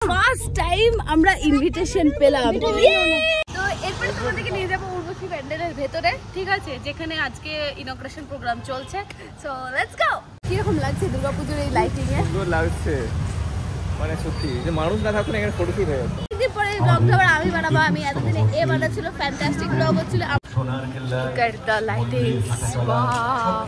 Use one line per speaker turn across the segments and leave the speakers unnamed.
First time আমরা invitation পেলাম। তো এরপরে তোমাদেরকে নিয়ে যাবো উর্বশী প্যান্ডেলের ভেতরে, ঠিক আছে, যেখানে আজকে ইনগ্রেশন প্রোগ্রাম চলছে। So let's go. কিরকম লাগছে দুর্গাপুজোর এই লাইটিং এ? সুন্দর লাগছে, মানে সত্যি যে মানুষ না থাকলে এখানে ফটো শুট হয়ে যেত। কিছুদিন পরে এই ব্লগটা আবার আমি বানাবো। আমি এতদিনে এ বানাচ্ছিল, ফ্যান্টাস্টিক ব্লগ হচ্ছিল। Look at the lighting, wow.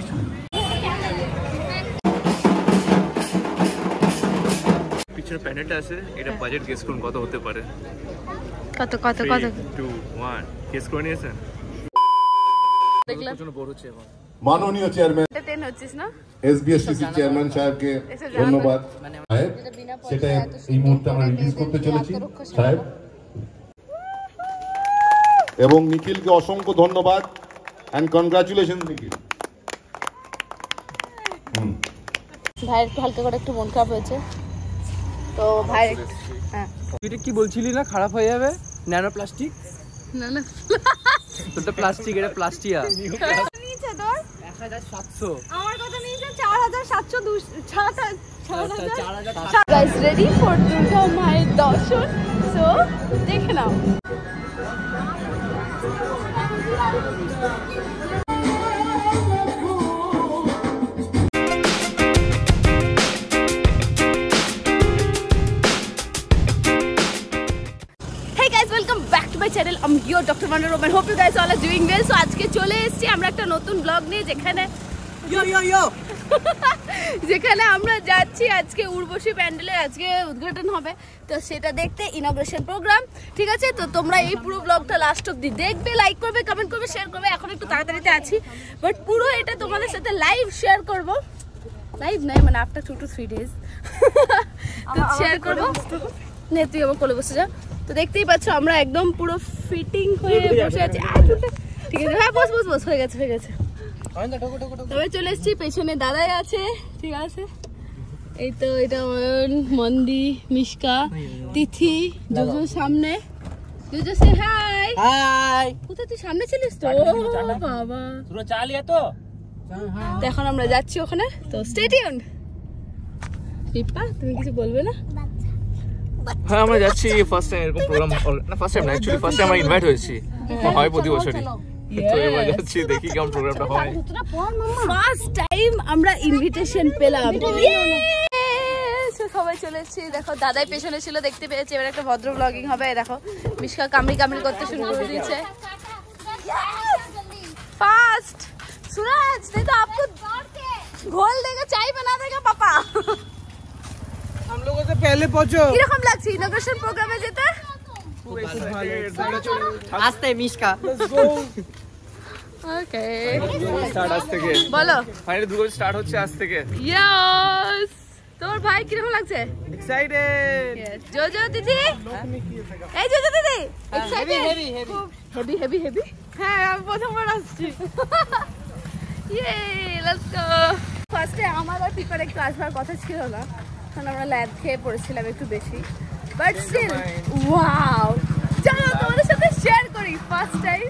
পিছনে প্যান্ডেলটা আছে, এটা বাজেট গেস করুন কত হতে পারে?
কত কত কত?
3 2 1 গেস করে নিয়েছেন?
দেখলাম
প্রচন্ড বোর হচ্ছে এখন।
মাননীয় চেয়ারম্যান
টেন হচ্ছিস না,
এসবিএসসিসি চেয়ারম্যান সাহেবকে ধন্যবাদ। সাহেব, সেটা এই মুহূর্তে আমরা রিলিজ করতে চলেছি সাহেব। এবং নিখিলকে অসংখ্য ধন্যবাদ এন্ড কনগ্রাচুলেশন নিখিল।
ভাইয়ের একটু হালকা করে একটু মন খারাপ হয়েছে, তো ভাই হ্যাঁ
তুই কি বলছিলি না খারাপ হয়ে যাবে? ন্যানো প্লাস্টিক
না না
তোরটা প্লাস্টিক, এটা প্লাস্টিয়া।
নিচে তোর
1700,
আমার কথা নিচে 4700 4000 গাইস রেডি ফর দুর্গা মায়ের দর্শন। সো দেখে নাও। Welcome back to my channel. I'm your Dr. Wonder Woman. Hope you guys all are doing well. So আজকে চলে এসেছি আমরা একটা নতুন ব্লগ নিয়ে, যেখানে যেখানে আমরা যাচ্ছি আজকে উর্বশী প্যান্ডেলের আজকে উদ্ঘাটন হবে, তো সেটা দেখতে ইনগ্রেশন প্রোগ্রাম, ঠিক আছে। তো তোমরা এই পুরো ব্লগটা লাস্ট অবধি দেখবে, লাইক করবে, কমেন্ট করবে, শেয়ার করবে। এখন একটু তাড়াতাড়িতে আছি, বাট পুরো এটা তোমাদের সাথে লাইভ শেয়ার করব। লাইভ নাই মানে আফটার 2 to 3 days তো শেয়ার করবো। নে তুই আমার কোলে বসে যা। তো দেখতেই পাচ্ছ আমরা একদম পুরো ফিটিং হয়ে বসে আছি, ঠিক আছে। হ্যাঁ বস বস বস, হয়ে গেছে হয়ে গেছে। তবে চলে এসেছি, পেছনে দাদাই আছে, ঠিক আছে। এই তো এটা মন্দি, মিশকা, তিথি, জুজু সামনে। জুজু সে হাই হাই। কোথায় তুই সামনে ছিলিস তো? বাবা পুরো চালিয়ে তো। তো এখন আমরা যাচ্ছি ওখানে, তো স্টে টিউনড। পিপা তুমি কিছু বলবে না?
হ্যাঁ আমরা যাচ্ছি, ফার্স্ট টাইম এরকম প্রোগ্রাম, না ফার্স্ট টাইম না অ্যাকচুয়ালি, ফার্স্ট টাইম আমরা ইনভাইট হয়েছি, হয় প্রতি বছরই। তো এবার যাচ্ছি, দেখি কেমন প্রোগ্রামটা হয়।
ফার্স্ট টাইম আমরা ইনভিটেশন পেলাম, সবাই চলে এসেছি। দেখো দাদাই পেছনে ছিল, দেখতে পেয়েছি। এবার একটা ভদ্র ব্লগিং হবে। দেখো মিশকা কামড়ি কামড়ি করতে শুরু করে দিয়েছে। ফার্স্ট सूरज नहीं तो आपको घोल देगा, चाय बना देगा पापा।
हम लोगों से पहले पहुंचो।
কিরকম লাগছে ইনগ্রেশন প্রোগ্রামে যেতে?
আস্তে মিশকা।
ওকে
স্টার্ট আজ থেকে,
বলো।
ফাইনালি দুর্গাপূজা স্টার্ট হচ্ছে আজ থেকে।
ইয়েস, তোমার ভাই কিরকম লাগছে?
এক্সাইটেড।
জোজো দিদি, এই জোজো দিদি এক্সাইটেড? Heavy heavy heavy. হ্যাঁ আমি প্রথমবার আসছি। ইয়ে লেটস গো। ফার্স্টে আমার আর পিপার একটু আসবার কথা ছিল না, কারণ আমরা ল্যাদ খেয়ে পড়েছিলাম একটু বেশি, বাট স্টিল ওয়াও। চলো তোমাদের সাথে শেয়ার করি ফার্স্ট টাইম,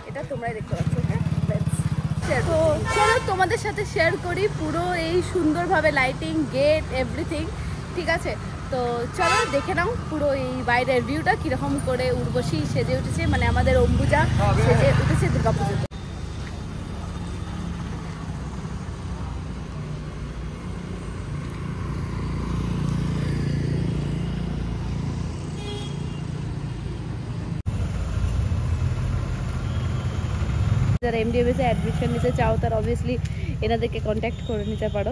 এটা তোমরাই দেখতে পাচ্ছ। তো চলো তোমাদের সাথে শেয়ার করি পুরো এই সুন্দরভাবে লাইটিং, গেট, এভরিথিং, ঠিক আছে। তো চলো দেখে নাও পুরো এই বাইরের ভিউটা, কিরকম করে উর্বশী সেজে উঠেছে, মানে আমাদের অম্বুজা সেজে উঠেছে দুর্গাপুজোতে। যারা এমডিএমএস এ অ্যাডমিশন নিতে চাও তারা অবভিয়াসলি এনাদেরকে কন্ট্যাক্ট করে নিতে পারো।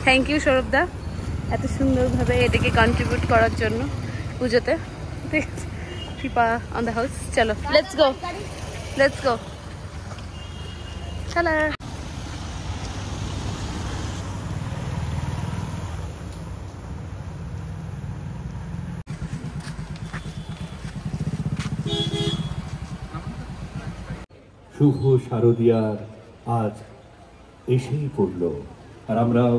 থ্যাংক ইউ সৌরভ দা এত সুন্দরভাবে এটাকে কন্ট্রিবিউট করার জন্য পুজোতে, ঠিক আছে। কৃপা অন দ্য হাউস। চলো লেটস গো, লেটস গো। চলো
শুভ শারদীয়ার আজ এসেই পড়ল, আর আমরাও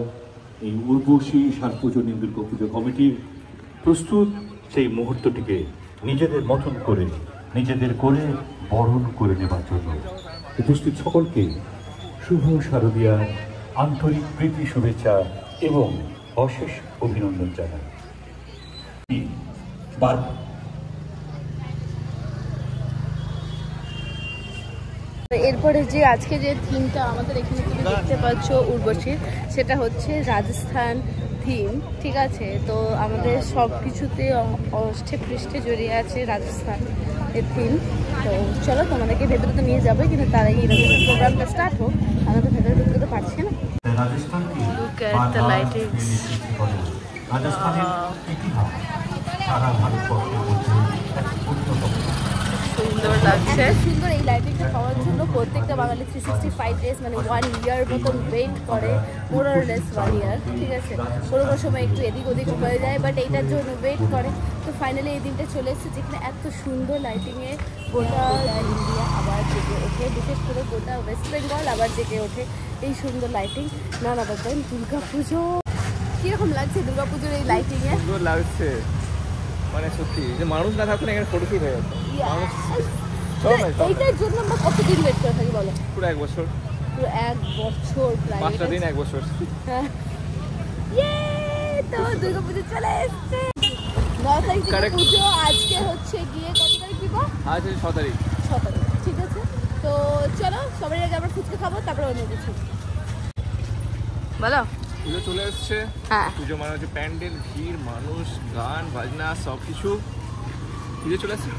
এই উর্বশী সার্বজনীন দুর্গাপুজো কমিটির প্রস্তুত সেই মুহূর্তটিকে নিজেদের মতন করে, নিজেদের করে বরণ করে নেবার জন্য। উপস্থিত সকলকে শুভ শারদীয়ার আন্তরিক প্রীতি শুভেচ্ছা এবং অশেষ অভিনন্দন জানাই।
এরপরে যে আজকে যে থিমটা আমাদের এখানে তুমি দেখতে পাচ্ছ উর্বশীর, সেটা হচ্ছে রাজস্থান থিম, ঠিক আছে। তো আমাদের সব কিছুতে অষ্টে পৃষ্ঠে জড়িয়ে আছে রাজস্থান এর থিম। তো চলো তোমাদেরকে ভেতরে তো নিয়ে যাবো, কিন্তু তার আগে এরকম প্রোগ্রামটা স্টার্ট হোক। আমরা তো ভেতরে ঢুকতে তো পারছি না। Look at the lightings.
রাজস্থানের ইতিহাস সারা ভারতবর্ষের মধ্যে
সুন্দর লাগছে, সুন্দর। এই লাইটিংটা পাওয়ার জন্য প্রত্যেকটা বাঙালি 365 ডেজ মানে 1 ইয়ার মতন ওয়েট করে, মোর অর লেস 1 ইয়ার, ঠিক আছে। কোনো কোনো সময় একটু এদিক ওদিক হয়ে যায়, বাট এইটার জন্য ওয়েট করে। তো ফাইনালি এই দিনটা চলে এসেছে যেখানে এত সুন্দর লাইটিংয়ে গোটা ইন্ডিয়া আবার জেগে ওঠে, বিশেষ করে গোটা ওয়েস্ট বেঙ্গল আবার জেগে ওঠে এই সুন্দর লাইটিং। নানা বাবা দুর্গা পুজো কীরকম লাগছে? দুর্গা পুজোর এই লাইটিংয়ে
সুন্দর লাগছে, মানে সত্যি যে মানুষ না থাকতো না এখানে ফটোশুট হয়ে যেত।
এইটার জন্য আমরা কতদিন ওয়েট করে থাকি বলো?
পুরো 1 বছর,
পুরো 1 বছর প্রায়,
5টা দিন 1 বছর।
হ্যাঁ, তো দুর্গা পুজো চলে এসছে। 9 তারিখ থেকে পুজো, আজকে হচ্ছে গিয়ে কত তারিখ দিব?
আজ হচ্ছে 6 তারিখ।
6 তারিখ, ঠিক আছে। তো চলো সবাই আগে আমরা ফুচকা খাবো, তারপরে অন্য কিছু বলো।
পুজো চলে এসছে।
হ্যাঁ,
পুজো মানে হচ্ছে প্যান্ডেল, ভিড়, মানুষ, গান বাজনা সব কিছু। পুজো চলে এসছে,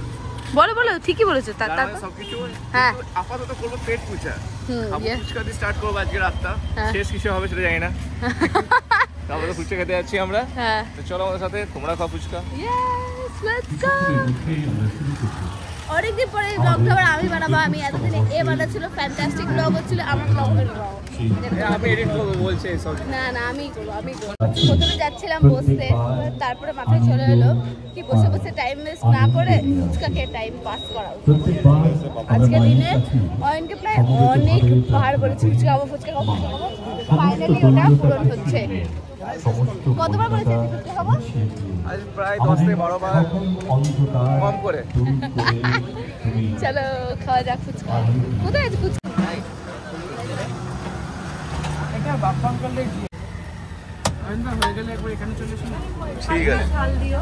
বলো বলো, ঠিকই বলেছো। তারপর
সবকিছু।
হ্যাঁ,
আপাতত করবো পেট পূজা, খাবো
yes.
ফুচকা দিয়ে স্টার্ট করবো আজকে রাতটা। শেষ কিছু হবে সেটা জানি না। তারপরে ফুচকা খেতে যাচ্ছি আমরা।
হ্যাঁ,
তো চলো আমাদের সাথে, তোমরা খাও ফুচকা।
Yes, let's go. অনেকদিন পরে এই ব্লগটা আবার আমি বানাবো। আমি এতদিনে এ বানাচ্ছিল, ফ্যান্টাস্টিক ব্লগ হচ্ছিল, আমার ব্লগ বানাবো।
আমি এডিট করবো বলছে সব।
না না, আমিই করবো, আমিই করবো। প্রথমে যাচ্ছিলাম বসতে, তারপরে মাথায় চলে এলো কি বসে বসে টাইম ওয়েস্ট না করে ফুচকা খেয়ে টাইম পাস করা উচিত। আজকের দিনে অয়নকে প্রায় অনেকবার বলেছি ফুচকা খাবো, ফুচকা খাবো, ফুচকা খাবো। ফাইনালি ওটা পূরণ হচ্ছে। কতবার বলেছি ফুচকা খাবো?
আজ প্রায় 10 থেকে 12 বার কম করে।
চলো খাওয়া যাক ফুচকা। কোথায় আছে ফুচকা?
ঠিক আছে,
ঝাল দিও।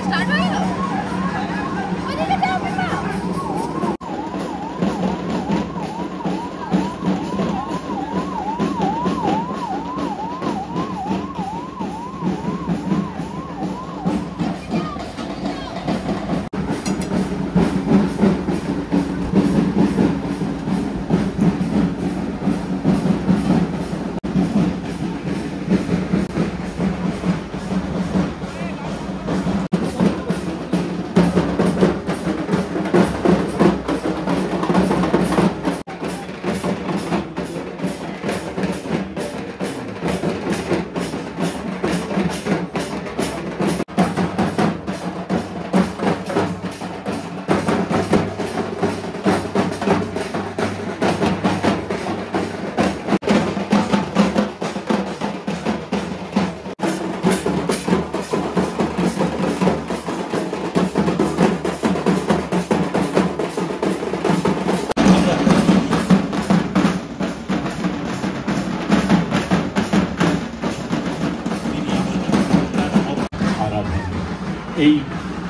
স্টার্ট হয়ে গেল। ওইদিকে যাও বাবা।
এই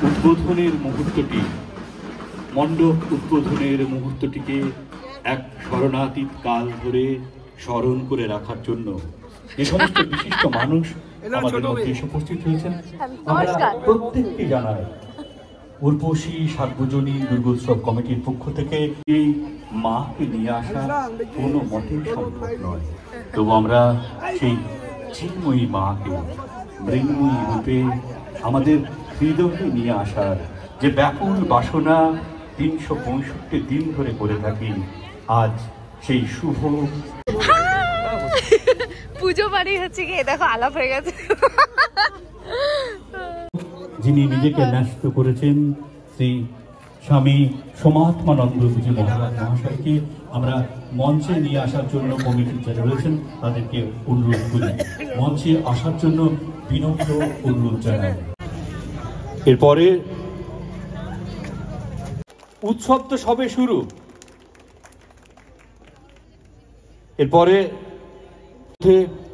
উদ্বোধনের মুহূর্তটি, মণ্ডপ উদ্বোধনের মুহূর্তটিকে এক স্মরণাতীত কাল ধরে স্মরণ করে রাখার জন্য যে সমস্ত বিশিষ্ট মানুষ আমাদের মধ্যে উপস্থিত হয়েছেন, আমরা প্রত্যেককে জানাই উর্বশী সার্বজনীন দুর্গোৎসব কমিটির পক্ষ থেকে এই মাকে নিয়ে আসা কোনো মতেই সম্ভব নয়। তবু আমরা সেই চিন্ময়ী মাকে মৃন্ময়ী রূপে আমাদের হৃদয়ে নিয়ে আসার যে ব্যাকুল বাসনা 365 দিন ধরে করে থাকি, আজ সেই শুভ
পুজো বাড়ি হচ্ছে কি দেখো আলাপ হয়ে গেছে।
যিনি নিজেকে ন্যস্ত করেছেন শ্রী স্বামী সোমাত্মানন্দজি মহারাজ মহাশয়কে আমরা মঞ্চে নিয়ে আসার জন্য কমিটির যারা রয়েছেন তাদেরকে অনুরোধ করি, মঞ্চে আসার জন্য বিনম্র অনুরোধ জানাই। এরপরে উৎসব তো সবে শুরু, এরপরে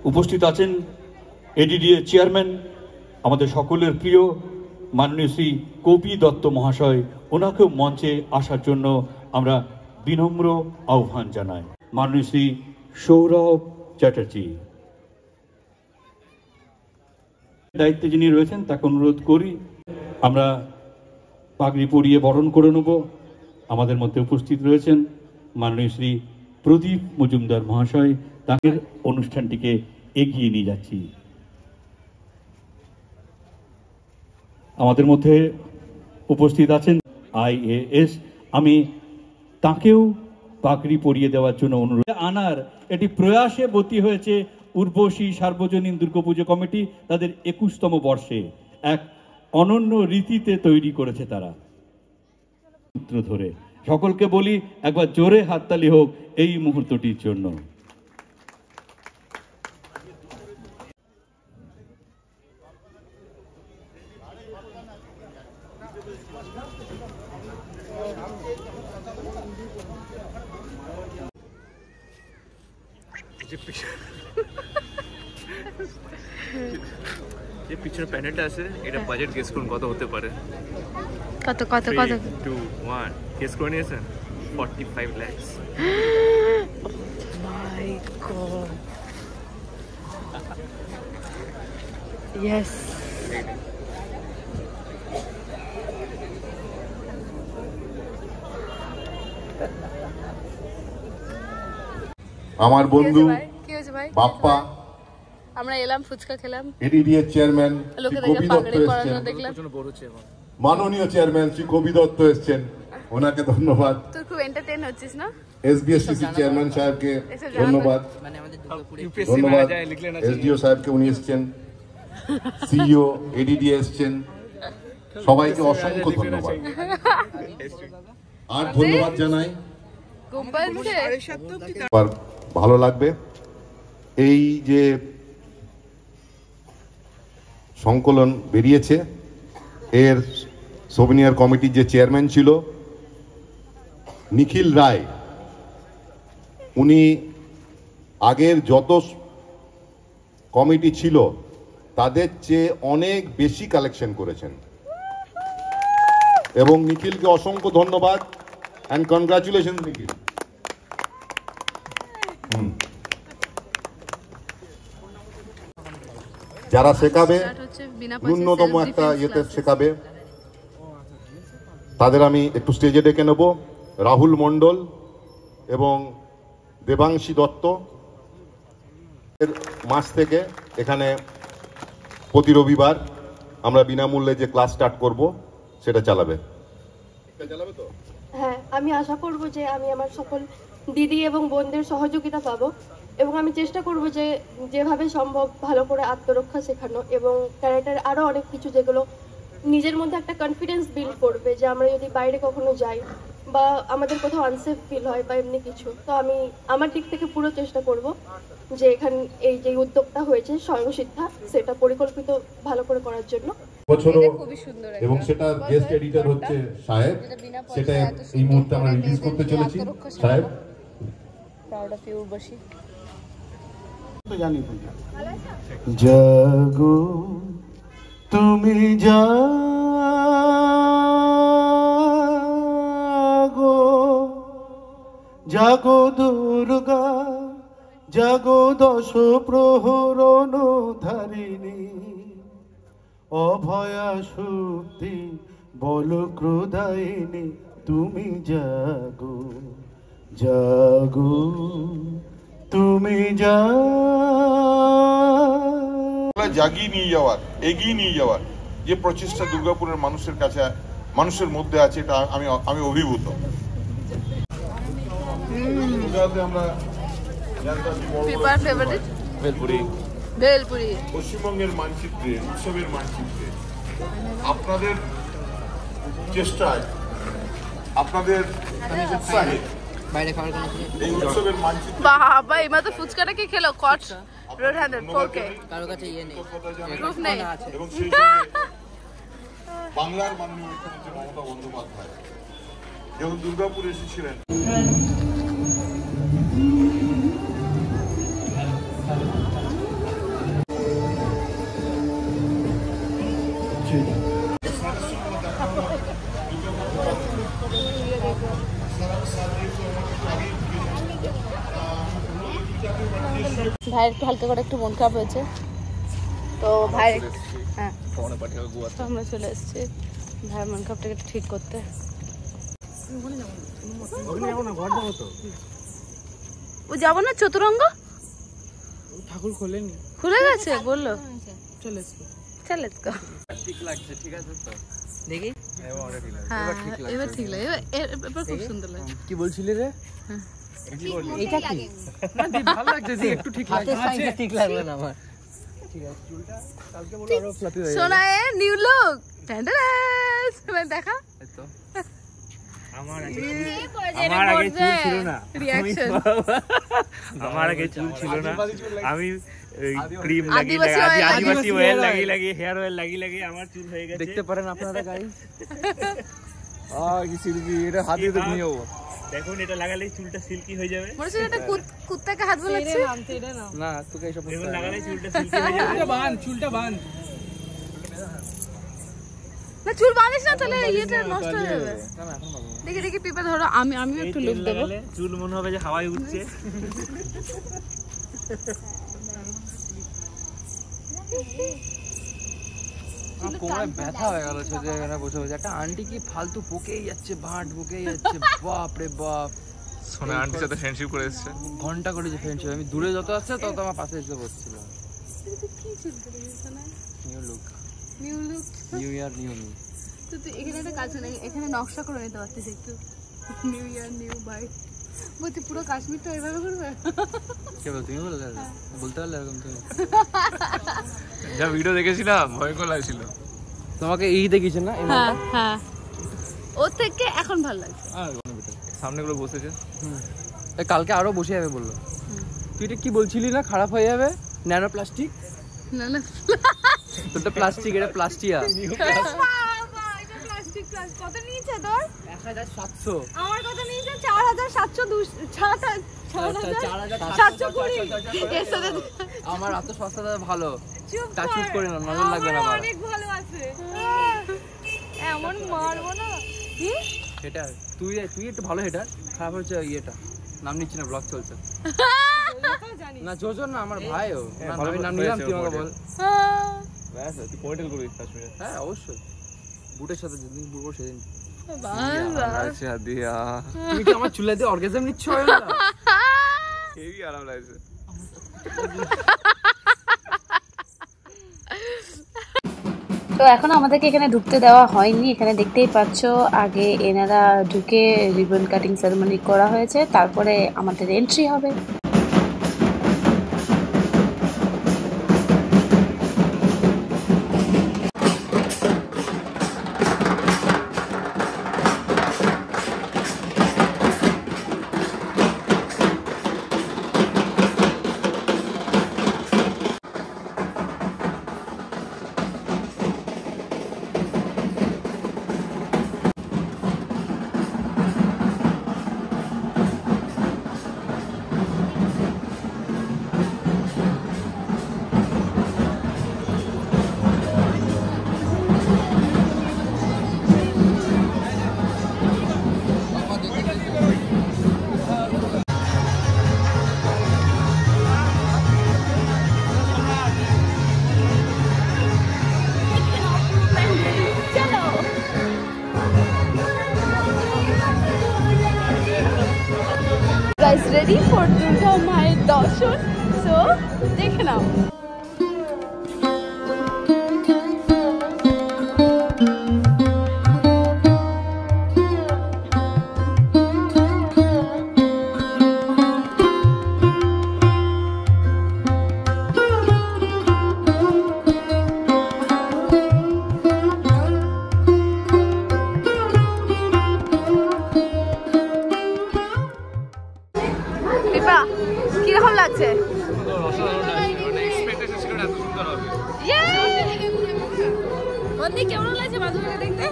উপস্থিত আছেন এডিডিএ চেয়ারম্যান, আমাদের সকলের প্রিয় মাননীয় শ্রী কপি দত্ত মহাশয়। ওনাকেও মঞ্চে আসার জন্য আমরা বিনম্র আহ্বান জানাই। মাননীয় শ্রী সৌরভ চ্যাটার্জি দায়িত্বে যিনি রয়েছেন তাকে অনুরোধ করি আমরা পাগড়ি পরিয়ে বরণ করে নেব। আমাদের মধ্যে উপস্থিত রয়েছেন মাননীয় শ্রী প্রদীপ মজুমদার মহাশয়, তাদের অনুষ্ঠানটিকে এগিয়ে নিয়ে যাচ্ছি। আমাদের মধ্যে উপস্থিত আছেন IAS, আমি তাকেও পাগড়ি পরিয়ে দেওয়ার জন্য অনুরোধ আনার এটি প্রয়াসে ব্রতী হয়েছে উর্বশী সার্বজনীন দুর্গাপুজো কমিটি। তাদের 21তম বর্ষে এক অনন্য রীতিতে তৈরি করেছে তারা। সূত্র ধরে সকলকে বলি একবার জোরে হাততালি হোক এই মুহূর্তটির জন্য।
যে পিছনে প্যানেলটা আছে এটা বাজেট গেস করুন কত হতে পারে।
কত কত কত
3, 2, 1 গেস করে নিয়েছেন 45 লাখ।
মাই গড, ইয়েস।
আমার বন্ধু
কি হয়েছে ভাই?
বাপ্পা,
আমরা এলাম ফুচকা খেলাম,
এডিডিএ চেয়ারম্যান
লোকে
শ্রী কবি দত্ত
পাগড়ি পরানো
এসেছেন,
দেখলাম।
মাননীয় চেয়ারম্যান শ্রী কবি দত্ত এসেছেন, ওনাকে ধন্যবাদ।
তুই খুব এন্টারটেইন হচ্ছিস না?
এসবিএসসিসি চেয়ারম্যান সাহেবকে ধন্যবাদ, ধন্যবাদ। এসডিও সাহেবকে, উনি এসেছেন, সিইও এডিডি এসেছেন, সবাইকে অসংখ্য ধন্যবাদ। আর ধন্যবাদ জানাই, ভালো লাগবে এই যে সংকলন বেরিয়েছে, এর সোভিনিয়ার কমিটির যে চেয়ারম্যান ছিল নিখিল রায়, উনি আগের যত কমিটি ছিল তাদের চেয়ে অনেক বেশি কালেকশন করেছেন এবং নিখিলকে অসংখ্য ধন্যবাদ অ্যান্ড কনগ্রাচুলেশন নিখিল। যারা শেখাবে ন্যূনতম একটা ইয়েতে শেখাবে তাদের আমি একটু স্টেজে ডেকে নেব। রাহুল মণ্ডল এবং দেবাংশী দত্ত মাস থেকে এখানে প্রতি রবিবার আমরা বিনামূল্যে যে ক্লাস স্টার্ট করব সেটা চালাবে তো?
হ্যাঁ, আমি আশা করব যে আমি আমার সকল দিদি এবং বোনদের সহযোগিতা পাবো এবং আমি চেষ্টা করব যে যেভাবে সম্ভব ভালো করে আত্মরক্ষা শেখানো এবং ক্যারেক্টার আরও অনেক কিছু যেগুলো নিজের মধ্যে একটা কনফিডেন্স বিল্ড করবে যে আমরা যদি বাইরে কখনো যাই বা আমাদের কোথাও আনসেফ ফিল হয় বা এমনি কিছু, তো আমি আমার দিক থেকে পুরো চেষ্টা করব যে এখানে এই যে উদ্যোগটা হয়েছে স্বয়ংসিদ্ধা সেটা পরিকল্পিত ভালো করে করার জন্য।
বছরও এবং সেটা গেস্ট এডিটর হচ্ছে সাহেব, সেটা এই মুহূর্তে আমরা রিলিজ করতে চলেছি। সাহেব
জাগো তুমি জাগো, জাগো দুর্গা, জাগো দশ প্রহরণ ধারিণী, অভয়া শক্তি বল ক্রোধায়িনী, তুমি জাগো, জাগো তুমি
জাগিয়ে নিয়ে যাওয়ার, এগিয়ে নিয়ে যাওয়ার যে প্রচেষ্টা দুর্গাপুরের মানুষের কাছে, মানুষের মধ্যে আছে, এটা আমি অভিভূত। পশ্চিমবঙ্গের মানচিত্রে, উৎসবের মানচিত্রে আপনাদের চেষ্টায়, আপনাদের উৎসাহে এই উৎসবের মানচিত্র
বাবা এবার তো ফুচকাটা কি খেলো কট রোড হ্যান্ডেল 4K
কারো কাছে ইয়ে নেই,
প্রুফ নেই।
এবং সেই সঙ্গে বাংলার মাননীয় মুখ্যমন্ত্রী মমতা বন্দ্যোপাধ্যায় যখন দুর্গাপুরে এসেছিলেন
ভাইয়ের একটু হালকা করে একটু মন খারাপ হয়েছে, তো ভাই হ্যাঁ আমরা চলে এসেছি ভাইয়ের মন খারাপটাকে একটু ঠিক করতে। ও যাবো না চতুরঙ্গ,
ঠাকুর খোলেনি,
খুলে গেছে বললো
চলে
চলে
ঠিক লাগছে, ঠিক আছে তো দেখি।
হ্যাঁ এবার ঠিক লাগে, এবার খুব সুন্দর লাগে।
কি বলছিলি রে?
এটা কি
ভালো লাগছে, একটু ঠিক লাগছে, ঠিক লাগলো না আমার। ঠিক আছে, চুলটা কালকে বলো আরো ফ্লাপি হয়ে যাবে।
সোনায়ে নিউ লুক ট্যান্ডারাস, দেখা
তো
আমার
আগে চুল ছিল না,
রিঅ্যাকশন
আমার আগে চুল ছিল না, আমি ক্রিম
আদিবাসী
আদিবাসী অয়েল লাগিয়ে হেয়ার অয়েল লাগিয়ে আমার চুল হয়ে গেছে।
দেখতে পারেন আপনারা গাইস। কি সিল্কি, এটা হাত দিয়ে নিয়ে যাবো।
দেখুন এটা লাগালেই চুলটা সিল্কি হয়ে যাবে।
মনে হচ্ছে এটা কুত্তাকে হাত বোলাচ্ছে
না, তোকে এইসব
দেখুন লাগালেই চুলটা সিল্কি হয়ে যাবে।
চুলটা বাঁধ
না, চুল বাঁধিস না তাহলে ইয়েটা নষ্ট হয়ে যাবে। দেখি দেখি পিপা ধরো, আমিও একটু লুক দেবো।
চুল মনে হবে যে হাওয়ায় উঠছে।
কোমরে ব্যথা হয়ে গেল সোজা এখানে বসে বসে। একটা আন্টি কি ফালতু বকেই যাচ্ছে, ভাট বকেই যাচ্ছে, বাপ রে বাপ।
সোনা আন্টির সাথে ফ্রেন্ডশিপ করে এসেছে,
ঘন্টা করে যে ফ্রেন্ডশিপ। আমি দূরে যত আসছে তত আমার পাশে এসে বসছিল। New look,
new look,
new year new me.
তো তুই এখানে একটা কাজ নেই, এখানে নকশা করে নিতে পারতিস একটু, নিউ ইয়ার নিউ বাই। বলছি পুরো কাশ্মীরটা এভাবে করবে?
কে বল, তুমি বললে? বলতে পারলে এরকম? তুমি
যা ভিডিও দেখেছিলাম ভয়ঙ্কর লাগছিল।
তোমাকে এই দেখিয়েছেন না?
হ্যাঁ হ্যাঁ, ওর থেকে এখন ভালো লাগছে।
সামনে গুলো বসেছে,
কালকে আরো বসে যাবে বললো। তুই এটা কি বলছিলি না, খারাপ হয়ে যাবে? Nano plastic?
না না,
তোরটা প্লাস্টিক, এটা প্লাস্টিয়া।
কত নিয়েছে তোর?
1700।
আমার কত নিয়েছে? 4720।
আমার এত সস্তা ভালো, টাচুট করে না, নজর লাগবে না।
অনেক ভালো আছে, এমন মারবো না। কি
হেটার? তুই একটু ভালো হেটার। খারাপ হচ্ছে ইয়েটা, নাম নিচ্ছি না, ব্লগ চলছে না। যোজন না, আমার ভাইও। আমি নাম নিলাম, তুই আমাকে বল।
তুই পয়েন্টেল করবি কাশ্মীরে?
হ্যাঁ অবশ্যই, বুটের সাথে যেদিন বুড়বো সেদিন। তুমি কি আমার চুলে দিয়ে অর্গাজম নিচ্ছ?
হেভি আরাম লাগছে।
তো এখন আমাদেরকে এখানে ঢুকতে দেওয়া হয়নি, এখানে দেখতেই পাচ্ছ আগে এনারা ঢুকে রিবন কাটিং সেরেমনি করা হয়েছে, তারপরে আমাদের এন্ট্রি হবে। Guys, ready for Durga Mayer darshan? So, দেখে নাও। কিরকম লাগছে? কেমন লাগছে মাধুরীকে দেখতে?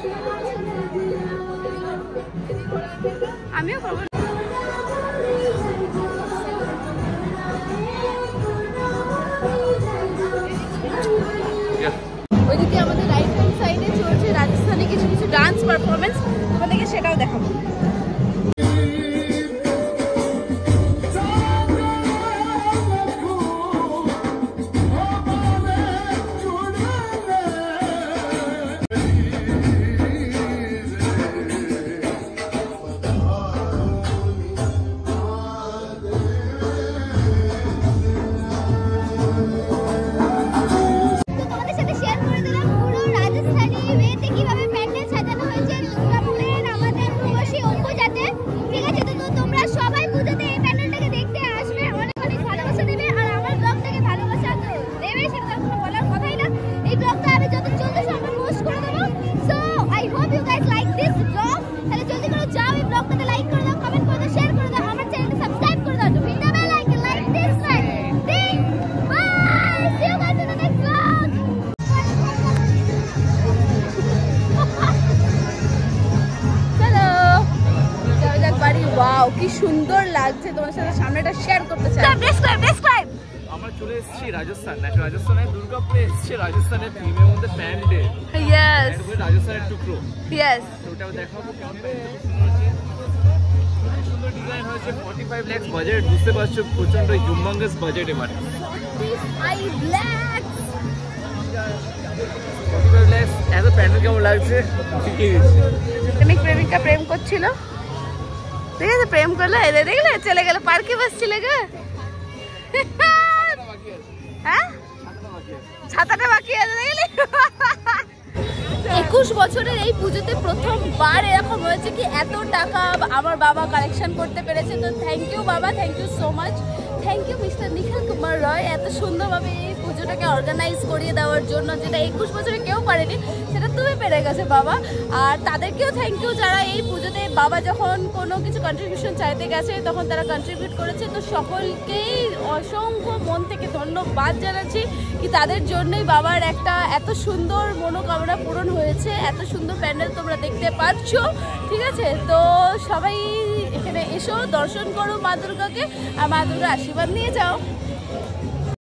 আমিও করবো। ওইদিকে আমাদের রাইট হ্যান্ড সাইডে চলছে রাজস্থানে কিছু কিছু ডান্স পারফরমেন্স, তোমাদেরকে সেটাও দেখাবো। লাগছে তোমার সাথে সামনেটা শেয়ার করতে চাই। ডেসক্রাইব
আমরা চলে এসেছি রাজস্থান, রাজস্থানের দুর্গাপুরে এসেছি, রাজস্থানের থিমের মধ্যে প্যান্ডেল।
ইয়েস
রাজস্থানের টুকরো।
ইয়েস
ওটাও দেখাবো কেমন সুন্দর ডিজাইন হয়েছে। 45 লাখ বাজেট, বুঝতে পারছো প্রচন্ড হিউমাঙ্গাস বাজেট। এবারে
45 লাখ
এত প্যান্ডেল কেমন লাগছে?
প্রেমিকা প্রেম করছিল, ঠিক আছে, প্রেম করলো, এদের দেখলে চলে গেল পার্কে বসছিল গো। হ্যাঁ ছাতাটা বাকি আছে দেখলে। 21 বছরের এই পুজোতে প্রথমবার এরকম হয়েছে কি এত টাকা আমার বাবা কালেকশন করতে পেরেছে। তো থ্যাংক ইউ বাবা, thank you so much, thank you mister Nikhil Kumar Roy এত সুন্দরভাবে এই পুজোটাকে অর্গানাইজ করিয়ে দেওয়ার জন্য, যেটা 21 বছরে কেউ পারেনি সেটা তুমি পেরে গেছে বাবা। আর তাদেরকেও থ্যাংক ইউ যারা এই পুজোতে বাবা যখন কোনো কিছু কন্ট্রিবিউশন চাইতে গেছে তখন তারা কন্ট্রিবিউট করেছে। তো সকলকেই অসংখ্য মন থেকে ধন্যবাদ জানাচ্ছি কি তাদের জন্যই বাবার একটা এত সুন্দর মনোকামনা পূরণ হয়েছে। এত সুন্দর প্যান্ডেল তোমরা দেখতে পাচ্ছ, ঠিক আছে। তো সবাই এখানে এসো, দর্শন করো মা দুর্গাকে, আর মা দুর্গার আশীর্বাদ নিয়ে যাও।